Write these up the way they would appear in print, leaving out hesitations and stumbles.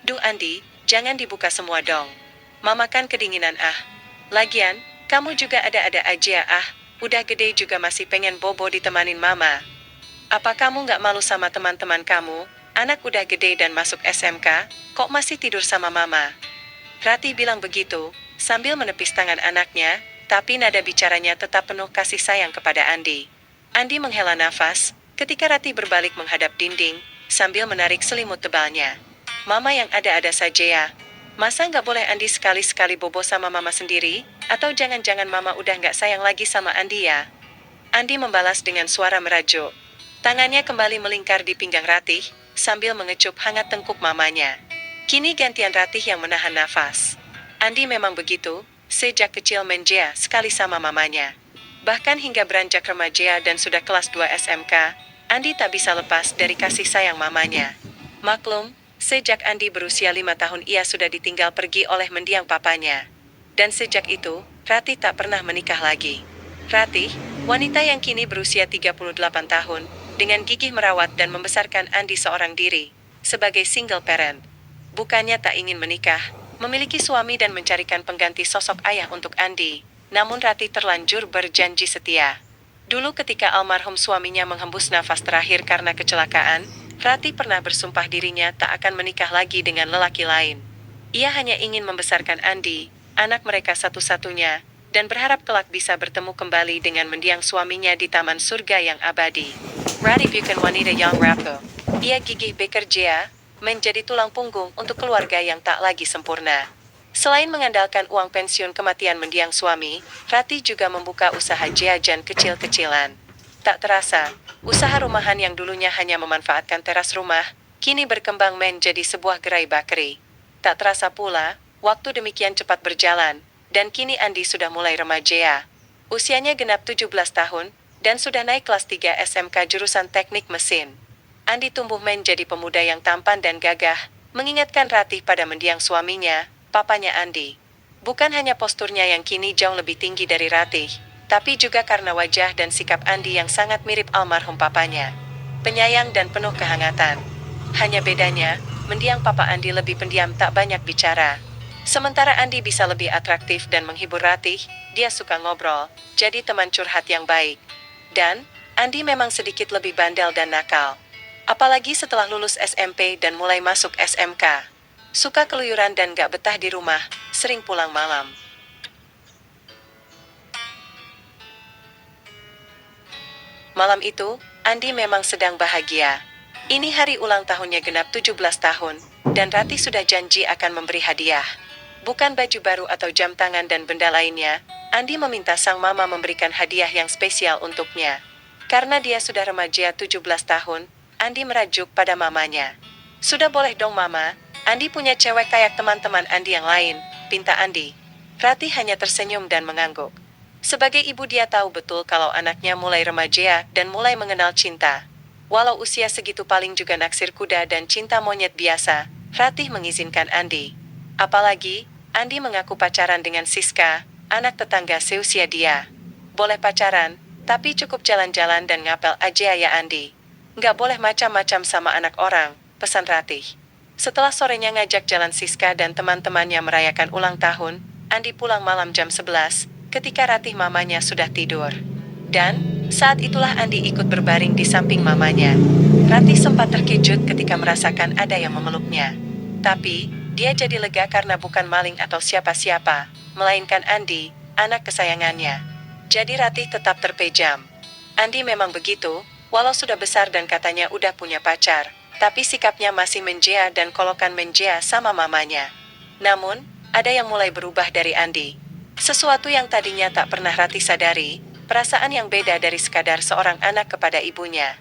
Duh Andi, jangan dibuka semua dong. Mama kan kedinginan ah. Lagian, kamu juga ada-ada aja ah. Udah gede juga masih pengen bobo ditemanin mama. Apa kamu nggak malu sama teman-teman kamu? Anak udah gede dan masuk SMK, kok masih tidur sama mama? Rati bilang begitu, sambil menepis tangan anaknya, tapi nada bicaranya tetap penuh kasih sayang kepada Andi. Andi menghela nafas, ketika Rati berbalik menghadap dinding, sambil menarik selimut tebalnya. Mama yang ada-ada saja ya. Masa nggak boleh Andi sekali-sekali bobo sama mama sendiri? Atau jangan-jangan mama udah nggak sayang lagi sama Andi ya? Andi membalas dengan suara merajuk. Tangannya kembali melingkar di pinggang Ratih, sambil mengecup hangat tengkuk mamanya. Kini gantian Ratih yang menahan nafas. Andi memang begitu, sejak kecil menjea sekali sama mamanya. Bahkan hingga beranjak remaja dan sudah kelas 2 SMK, Andi tak bisa lepas dari kasih sayang mamanya. Maklum, sejak Andi berusia 5 tahun ia sudah ditinggal pergi oleh mendiang papanya. Dan sejak itu, Ratih tak pernah menikah lagi. Ratih, wanita yang kini berusia 38 tahun, dengan gigih merawat dan membesarkan Andi seorang diri, sebagai single parent. Bukannya tak ingin menikah, memiliki suami dan mencarikan pengganti sosok ayah untuk Andi, namun Ratih terlanjur berjanji setia. Dulu ketika almarhum suaminya menghembus nafas terakhir karena kecelakaan, Ratih pernah bersumpah dirinya tak akan menikah lagi dengan lelaki lain. Ia hanya ingin membesarkan Andi, anak mereka satu-satunya, dan berharap kelak bisa bertemu kembali dengan mendiang suaminya di taman surga yang abadi. Ratih bukan wanita yang rapuh. Ia gigih bekerja, menjadi tulang punggung untuk keluarga yang tak lagi sempurna. Selain mengandalkan uang pensiun kematian mendiang suami, Ratih juga membuka usaha jajan kecil-kecilan. Tak terasa, usaha rumahan yang dulunya hanya memanfaatkan teras rumah, kini berkembang menjadi sebuah gerai bakery. Tak terasa pula, waktu demikian cepat berjalan, dan kini Andi sudah mulai remaja. Usianya genap 17 tahun, dan sudah naik kelas 3 SMK jurusan teknik mesin. Andi tumbuh menjadi pemuda yang tampan dan gagah, mengingatkan Ratih pada mendiang suaminya, papanya Andi. Bukan hanya posturnya yang kini jauh lebih tinggi dari Ratih, tapi juga karena wajah dan sikap Andi yang sangat mirip almarhum papanya. Penyayang dan penuh kehangatan. Hanya bedanya, mendiang papa Andi lebih pendiam tak banyak bicara. Sementara Andi bisa lebih atraktif dan menghibur Ratih, dia suka ngobrol, jadi teman curhat yang baik. Dan, Andi memang sedikit lebih bandel dan nakal. Apalagi setelah lulus SMP dan mulai masuk SMK. Suka keluyuran dan gak betah di rumah, sering pulang malam. Malam itu, Andi memang sedang bahagia. Ini hari ulang tahunnya genap 17 tahun, dan Ratih sudah janji akan memberi hadiah. Bukan baju baru atau jam tangan dan benda lainnya, Andi meminta sang mama memberikan hadiah yang spesial untuknya. Karena dia sudah remaja 17 tahun, Andi merajuk pada mamanya. Sudah boleh dong mama, Andi punya cewek kayak teman-teman Andi yang lain, pinta Andi. Ratih hanya tersenyum dan mengangguk. Sebagai ibu dia tahu betul kalau anaknya mulai remaja dan mulai mengenal cinta. Walau usia segitu paling juga naksir kuda dan cinta monyet biasa, Ratih mengizinkan Andi. Apalagi, Andi mengaku pacaran dengan Siska, anak tetangga seusia dia. Boleh pacaran, tapi cukup jalan-jalan dan ngapel aja ya Andi. Nggak boleh macam-macam sama anak orang, pesan Ratih. Setelah sorenya ngajak jalan Siska dan teman-temannya merayakan ulang tahun, Andi pulang malam jam 11, ketika Ratih mamanya sudah tidur. Dan, saat itulah Andi ikut berbaring di samping mamanya. Ratih sempat terkejut ketika merasakan ada yang memeluknya. Tapi, dia jadi lega karena bukan maling atau siapa-siapa, melainkan Andi, anak kesayangannya. Jadi Ratih tetap terpejam. Andi memang begitu, walau sudah besar dan katanya udah punya pacar, tapi sikapnya masih menjea dan kolokan menjea sama mamanya. Namun, ada yang mulai berubah dari Andi. Sesuatu yang tadinya tak pernah Ratih sadari, perasaan yang beda dari sekadar seorang anak kepada ibunya.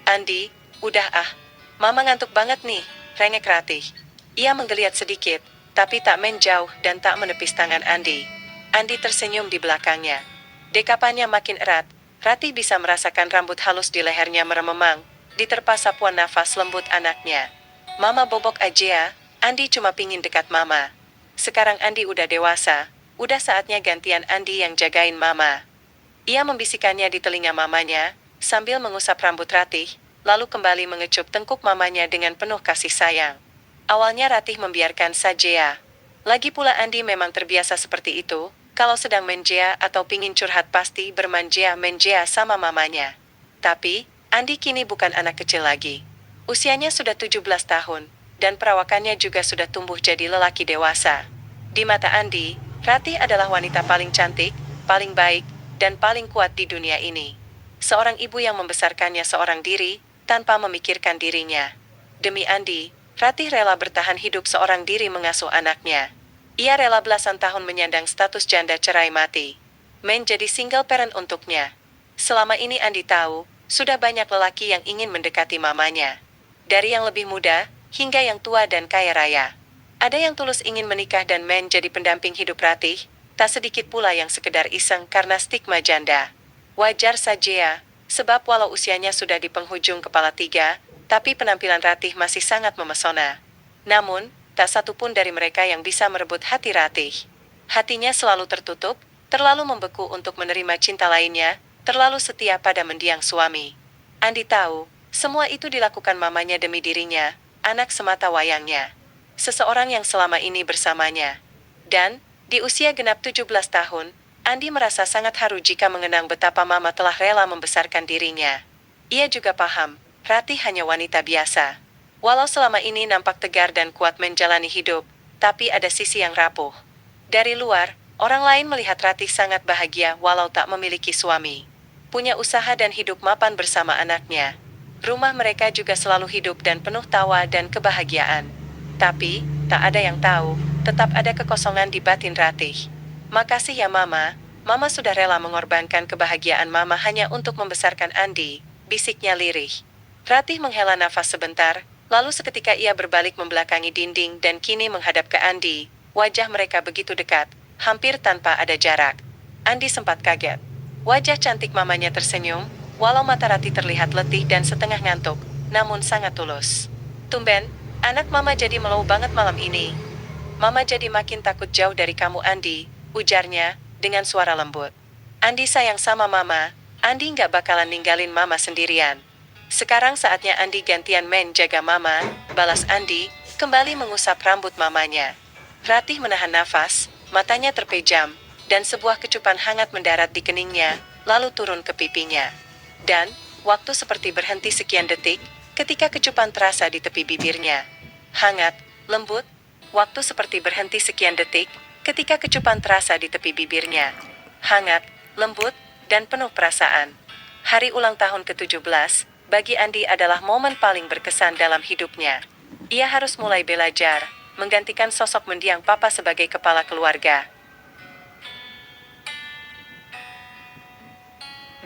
Andi, udah ah. Mama ngantuk banget nih, rengek Ratih. Ia menggeliat sedikit, tapi tak menjauh dan tak menepis tangan Andi. Andi tersenyum di belakangnya. Dekapannya makin erat, Ratih bisa merasakan rambut halus di lehernya merememang, diterpa sapuan nafas lembut anaknya. Mama bobok aja ya, Andi cuma pingin dekat mama. Sekarang Andi udah dewasa, udah saatnya gantian Andi yang jagain mama. Ia membisikannya di telinga mamanya, sambil mengusap rambut Ratih, lalu kembali mengecup tengkuk mamanya dengan penuh kasih sayang. Awalnya Ratih membiarkan saja. Lagi pula Andi memang terbiasa seperti itu, kalau sedang menjea atau pingin curhat pasti bermanja-menjea sama mamanya. Tapi, Andi kini bukan anak kecil lagi. Usianya sudah 17 tahun, dan perawakannya juga sudah tumbuh jadi lelaki dewasa. Di mata Andi, Ratih adalah wanita paling cantik, paling baik, dan paling kuat di dunia ini. Seorang ibu yang membesarkannya seorang diri, tanpa memikirkan dirinya. Demi Andi, Ratih rela bertahan hidup seorang diri mengasuh anaknya. Ia rela belasan tahun menyandang status janda cerai mati. Menjadi single parent untuknya. Selama ini Andi tahu, sudah banyak lelaki yang ingin mendekati mamanya. Dari yang lebih muda, hingga yang tua dan kaya raya. Ada yang tulus ingin menikah dan menjadi pendamping hidup Ratih, tak sedikit pula yang sekedar iseng karena stigma janda. Wajar saja, sebab walau usianya sudah di penghujung kepala tiga, tapi penampilan Ratih masih sangat memesona. Namun, tak satu pun dari mereka yang bisa merebut hati Ratih. Hatinya selalu tertutup, terlalu membeku untuk menerima cinta lainnya, terlalu setia pada mendiang suami. Andi tahu, semua itu dilakukan mamanya demi dirinya, anak semata wayangnya. Seseorang yang selama ini bersamanya. Dan, di usia genap 17 tahun, Andi merasa sangat haru jika mengenang betapa mama telah rela membesarkan dirinya. Ia juga paham, Ratih hanya wanita biasa. Walau selama ini nampak tegar dan kuat menjalani hidup, tapi ada sisi yang rapuh. Dari luar, orang lain melihat Ratih sangat bahagia walau tak memiliki suami. Punya usaha dan hidup mapan bersama anaknya. Rumah mereka juga selalu hidup dan penuh tawa dan kebahagiaan. Tapi, tak ada yang tahu, tetap ada kekosongan di batin Ratih. Makasih ya Mama, Mama sudah rela mengorbankan kebahagiaan Mama hanya untuk membesarkan Andi, bisiknya lirih. Ratih menghela nafas sebentar, lalu seketika ia berbalik membelakangi dinding dan kini menghadap ke Andi. Wajah mereka begitu dekat, hampir tanpa ada jarak. Andi sempat kaget. Wajah cantik mamanya tersenyum, walau mata Ratih terlihat letih dan setengah ngantuk, namun sangat tulus. Tumben, anak Mama jadi melow banget malam ini. Mama jadi makin takut jauh dari kamu Andi, ujarnya, dengan suara lembut. Andi sayang sama Mama, Andi nggak bakalan ninggalin Mama sendirian. Sekarang saatnya Andi gantian menjaga Mama, balas Andi, kembali mengusap rambut mamanya. Ratih menahan nafas, matanya terpejam, dan sebuah kecupan hangat mendarat di keningnya, lalu turun ke pipinya. Dan, waktu seperti berhenti sekian detik, ketika kecupan terasa di tepi bibirnya. Hangat, lembut, waktu seperti berhenti sekian detik, ketika kecupan terasa di tepi bibirnya. Hangat, lembut, dan penuh perasaan. Hari ulang tahun ke-17, bagi Andi adalah momen paling berkesan dalam hidupnya. Ia harus mulai belajar, menggantikan sosok mendiang papa sebagai kepala keluarga.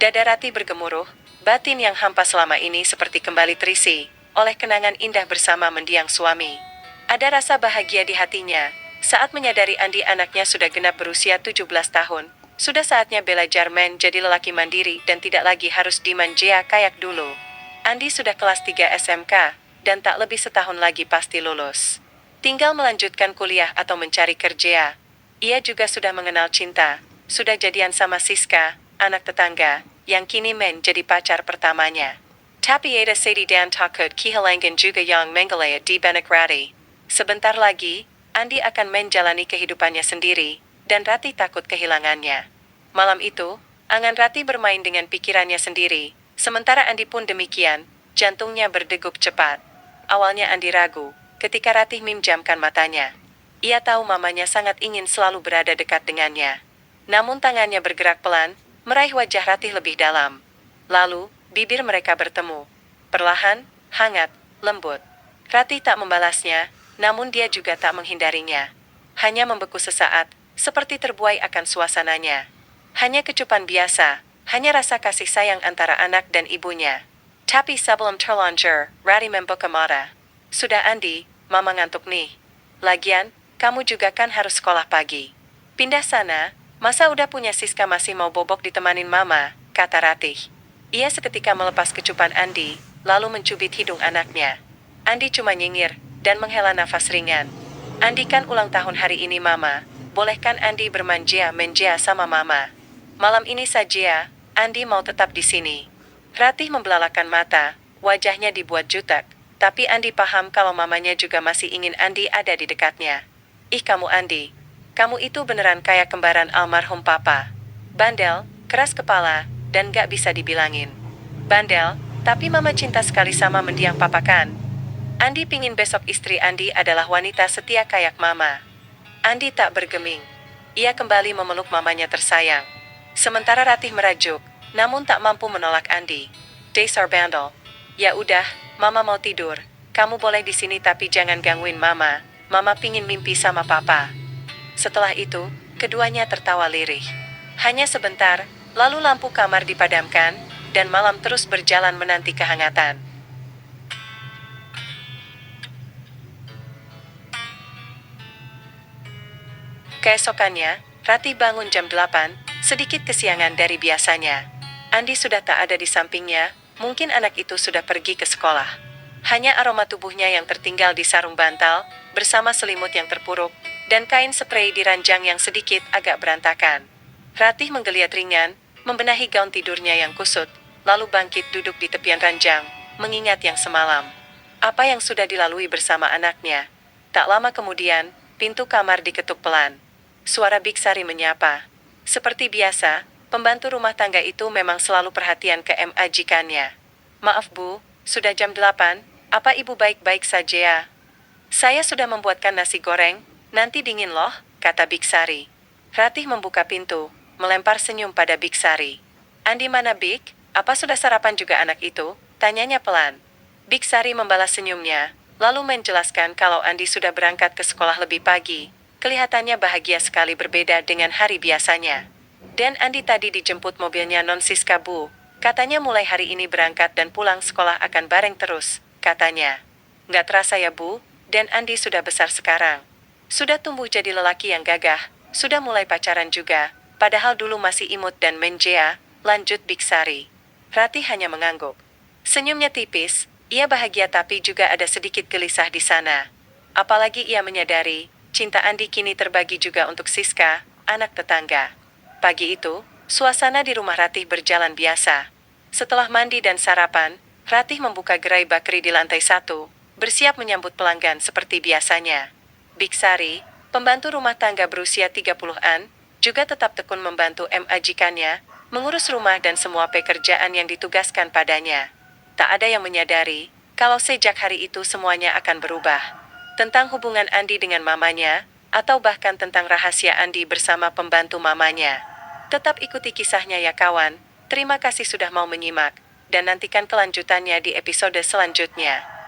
Dada Ratih bergemuruh, batin yang hampa selama ini seperti kembali terisi oleh kenangan indah bersama mendiang suami. Ada rasa bahagia di hatinya, saat menyadari Andi anaknya sudah genap berusia 17 tahun, sudah saatnya belajar menjadi lelaki mandiri dan tidak lagi harus dimanja kayak dulu. Andi sudah kelas 3 SMK, dan tak lebih setahun lagi pasti lulus. Tinggal melanjutkan kuliah atau mencari kerja. Ia juga sudah mengenal cinta, sudah jadian sama Siska, anak tetangga, yang kini menjadi pacar pertamanya. Tapi ada Sadie dan takut kehilangan juga yang mengelaya di benak Ratih. Sebentar lagi, Andi akan menjalani kehidupannya sendiri, dan Ratih takut kehilangannya. Malam itu, angan Ratih bermain dengan pikirannya sendiri. Sementara Andi pun demikian, jantungnya berdegup cepat. Awalnya Andi ragu, ketika Ratih memejamkan matanya. Ia tahu mamanya sangat ingin selalu berada dekat dengannya. Namun tangannya bergerak pelan, meraih wajah Ratih lebih dalam. Lalu, bibir mereka bertemu. Perlahan, hangat, lembut. Ratih tak membalasnya, namun dia juga tak menghindarinya. Hanya membeku sesaat, seperti terbuai akan suasananya. Hanya kecupan biasa, hanya rasa kasih sayang antara anak dan ibunya. Tapi sebelum terlanjur, Ratih membuka mata. Sudah Andi, Mama ngantuk nih. Lagian, kamu juga kan harus sekolah pagi. Pindah sana, masa udah punya Siska masih mau bobok ditemanin Mama, kata Ratih. Ia seketika melepas kecupan Andi, lalu mencubit hidung anaknya. Andi cuma nyengir, dan menghela nafas ringan. Andi kan ulang tahun hari ini Mama, bolehkan Andi bermanja-menja sama Mama? Malam ini saja, Andi mau tetap di sini. Ratih membelalakan mata, wajahnya dibuat jutek. Tapi Andi paham kalau mamanya juga masih ingin Andi ada di dekatnya. Ih kamu Andi, kamu itu beneran kayak kembaran almarhum papa. Bandel, keras kepala, dan gak bisa dibilangin. Bandel, tapi mama cinta sekali sama mendiang papa kan? Andi pingin besok istri Andi adalah wanita setia kayak mama. Andi tak bergeming. Ia kembali memeluk mamanya tersayang. Sementara Ratih merajuk, namun tak mampu menolak Andi. Dasar bandel. Ya udah, mama mau tidur. Kamu boleh di sini tapi jangan gangguin mama. Mama pingin mimpi sama papa. Setelah itu, keduanya tertawa lirih. Hanya sebentar, lalu lampu kamar dipadamkan, dan malam terus berjalan menanti kehangatan. Keesokannya, Ratih bangun jam 8, sedikit kesiangan dari biasanya. Andi sudah tak ada di sampingnya, mungkin anak itu sudah pergi ke sekolah. Hanya aroma tubuhnya yang tertinggal di sarung bantal, bersama selimut yang terpuruk, dan kain sprei di ranjang yang sedikit agak berantakan. Ratih menggeliat ringan, membenahi gaun tidurnya yang kusut, lalu bangkit duduk di tepian ranjang, mengingat yang semalam. Apa yang sudah dilalui bersama anaknya. Tak lama kemudian, pintu kamar diketuk pelan. Suara Biksari menyapa. Seperti biasa, pembantu rumah tangga itu memang selalu perhatian ke majikannya. Maaf Bu, sudah jam 8, apa Ibu baik-baik saja ya? Saya sudah membuatkan nasi goreng, nanti dingin loh, kata Biksari. Ratih membuka pintu, melempar senyum pada Biksari. Andi mana Bik? Apa sudah sarapan juga anak itu? Tanyanya pelan. Biksari membalas senyumnya, lalu menjelaskan kalau Andi sudah berangkat ke sekolah lebih pagi. Kelihatannya bahagia sekali berbeda dengan hari biasanya. Dan Andi tadi dijemput mobilnya Non Siska Bu. Katanya mulai hari ini berangkat dan pulang sekolah akan bareng terus, katanya. Nggak terasa ya Bu, dan Andi sudah besar sekarang. Sudah tumbuh jadi lelaki yang gagah, sudah mulai pacaran juga, padahal dulu masih imut dan menjea, lanjut Biksari. Ratih hanya mengangguk. Senyumnya tipis, ia bahagia tapi juga ada sedikit gelisah di sana. Apalagi ia menyadari, cinta Andi kini terbagi juga untuk Siska, anak tetangga. Pagi itu, suasana di rumah Ratih berjalan biasa. Setelah mandi dan sarapan, Ratih membuka gerai bakery di lantai 1, bersiap menyambut pelanggan seperti biasanya. Biksari, pembantu rumah tangga berusia 30-an, juga tetap tekun membantu majikannya, mengurus rumah dan semua pekerjaan yang ditugaskan padanya. Tak ada yang menyadari, kalau sejak hari itu semuanya akan berubah. Tentang hubungan Andi dengan mamanya, atau bahkan tentang rahasia Andi bersama pembantu mamanya. Tetap ikuti kisahnya ya kawan, terima kasih sudah mau menyimak, dan nantikan kelanjutannya di episode selanjutnya.